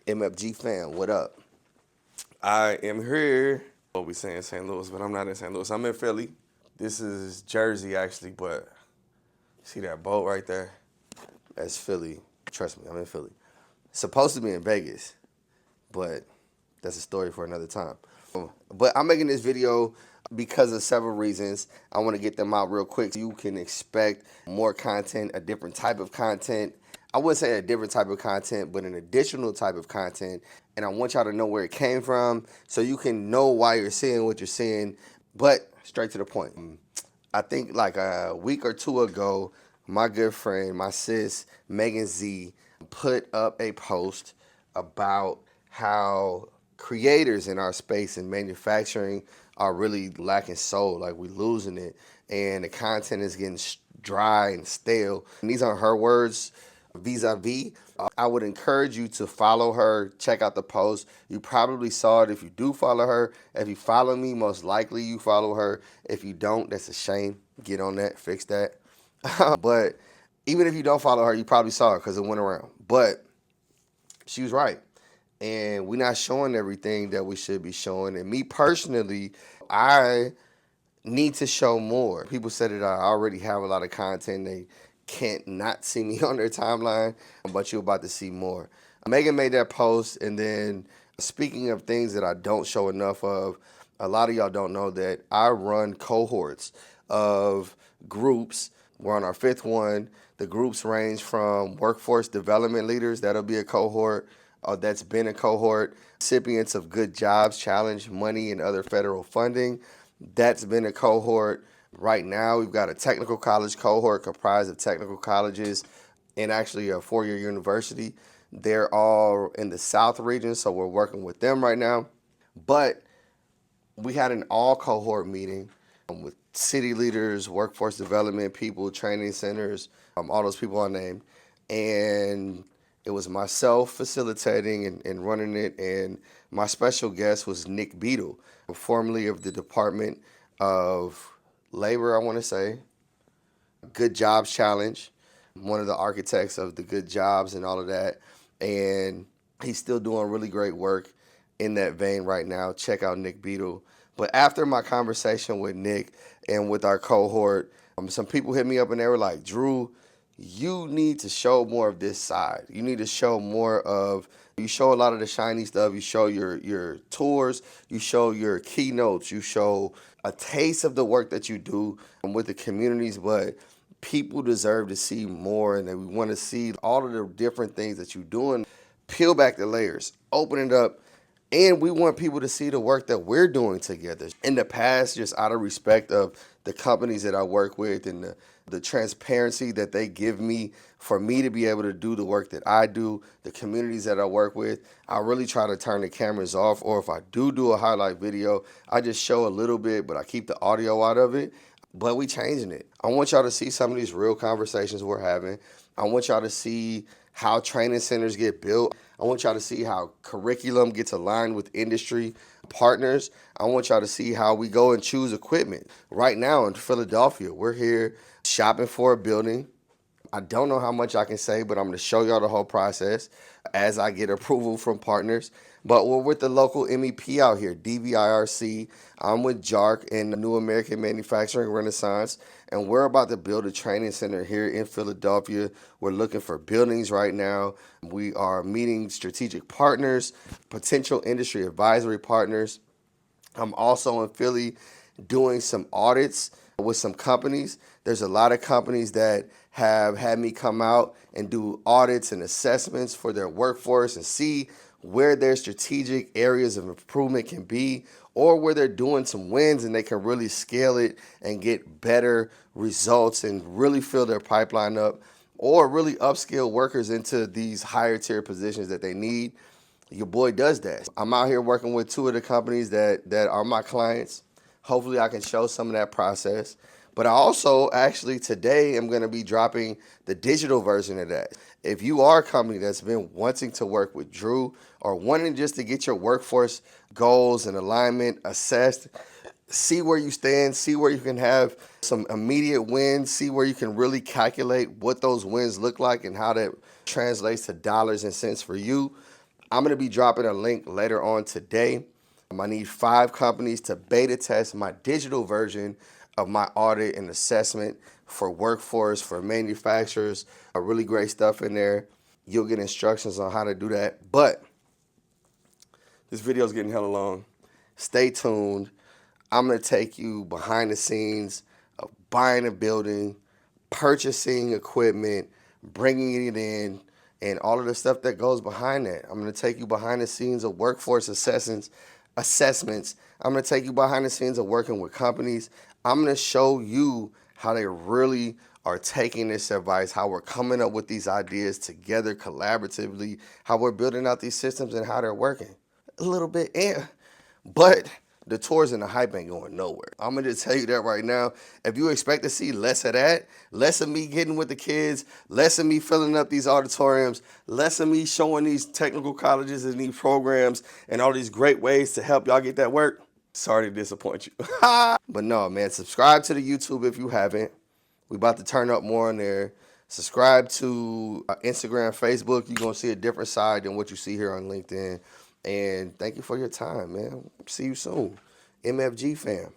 MFG fam, what up? I am here. What we saying St. Louis, but I'm not in St. Louis. I'm in Philly. This is Jersey actually, but see that boat right there? That's Philly. Trust me, I'm in Philly. Supposed to be in Vegas, but that's a story for another time. But I'm making this video because of several reasons. I want to get them out real quick so you can expect more content, a different type of content. I wouldn't say a different type of content, but an additional type of content. And I want y'all to know where it came from so you can know why you're seeing what you're seeing, but straight to the point. I think like a week or two ago, my good friend, my sis, Meaghan Z, put up a post about how creators in our space in manufacturing are really lacking soul, like we losing it, and the content is getting dry and stale. And these aren't her words vis-a-vis. I would encourage you to follow her, check out the post. You probably saw it if you do follow her. If you follow me, most likely you follow her. If you don't, that's a shame. Get on that, fix that. But even if you don't follow her, you probably saw it because it went around. But she was right. And we're not showing everything that we should be showing. And me personally, I need to show more. People said that I already have a lot of content. They can't not see me on their timeline, but you're about to see more. Meaghan made that post, and then speaking of things that I don't show enough of, a lot of y'all don't know that I run cohorts of groups. We're on our fifth one. The groups range from workforce development leaders, that'll be a cohort, that's been a cohort, recipients of Good Jobs Challenge money and other federal funding, that's been a cohort. Right now, we've got a technical college cohort comprised of technical colleges and actually a four-year university. They're all in the South region, so we're working with them right now. But we had an all cohort meeting with city leaders, workforce development people, training centers, all those people I named. And it was myself facilitating and running it, and my special guest was Nick Beadle, formerly of the Department of Labor, I want to say, Good Jobs Challenge, one of the architects of the Good Jobs and all of that. And he's still doing really great work in that vein right now. Check out Nick Beadle. But after my conversation with Nick and with our cohort, some people hit me up and they were like, Drew, you need to show more of this side. You need to show more of, you show a lot of the shiny stuff. You show your tours. You show your keynotes. You show a taste of the work that you do with the communities, but people deserve to see more, and we want to see all of the different things that you're doing. Peel back the layers, open it up, and we want people to see the work that we're doing together. In the past, just out of respect of the companies that I work with and the transparency that they give me for me to be able to do the work that I do, the communities that I work with, I really try to turn the cameras off, or if I do a highlight video, I just show a little bit, but I keep the audio out of it. But we changing it. I want y'all to see some of these real conversations we're having. I want y'all to see how training centers get built. I want y'all to see how curriculum gets aligned with industry partners. I want y'all to see how we go and choose equipment. Right now in Philadelphia, we're here shopping for a building. I don't know how much I can say, but I'm going to show y'all the whole process as I get approval from partners. But we're with the local MEP out here, DVIRC. I'm with JARC and the New American Manufacturing Renaissance, and we're about to build a training center here in Philadelphia. We're looking for buildings right now. We are meeting strategic partners, potential industry advisory partners. I'm also in Philly doing some audits with some companies. There's a lot of companies that have had me come out and do audits and assessments for their workforce and see where their strategic areas of improvement can be, or where they're doing some wins and they can really scale it and get better results and really fill their pipeline up, or really upskill workers into these higher tier positions that they need. Your boy does that. I'm out here working with two of the companies that are my clients. Hopefully I can show some of that process. But I also actually today am going to be dropping the digital version of that. If you are a company that's been wanting to work with Drew or wanting just to get your workforce goals and alignment assessed, see where you stand, see where you can have some immediate wins, see where you can really calculate what those wins look like and how that translates to dollars and cents for you, I'm gonna be dropping a link later on today. I need 5 companies to beta test my digital version of my audit and assessment for workforce, for manufacturers. Really great stuff in there. You'll get instructions on how to do that. But this video is getting hella long. Stay tuned. I'm gonna take you behind the scenes of buying a building, purchasing equipment, bringing it in, and all of the stuff that goes behind that. I'm gonna take you behind the scenes of workforce assessments. I'm gonna take you behind the scenes of working with companies. I'm gonna show you how they really are taking this advice, how we're coming up with these ideas together collaboratively, how we're building out these systems and how they're working. A little bit, but the tours and the hype ain't going nowhere. I'm gonna just tell you that right now. If you expect to see less of that, less of me getting with the kids, less of me filling up these auditoriums, less of me showing these technical colleges and these programs and all these great ways to help y'all get that work, sorry to disappoint you. But no, man, subscribe to the YouTube if you haven't. We about to turn up more on there. Subscribe to Instagram, Facebook. You're gonna see a different side than what you see here on LinkedIn. And thank you for your time, man. See you soon. MFG fam.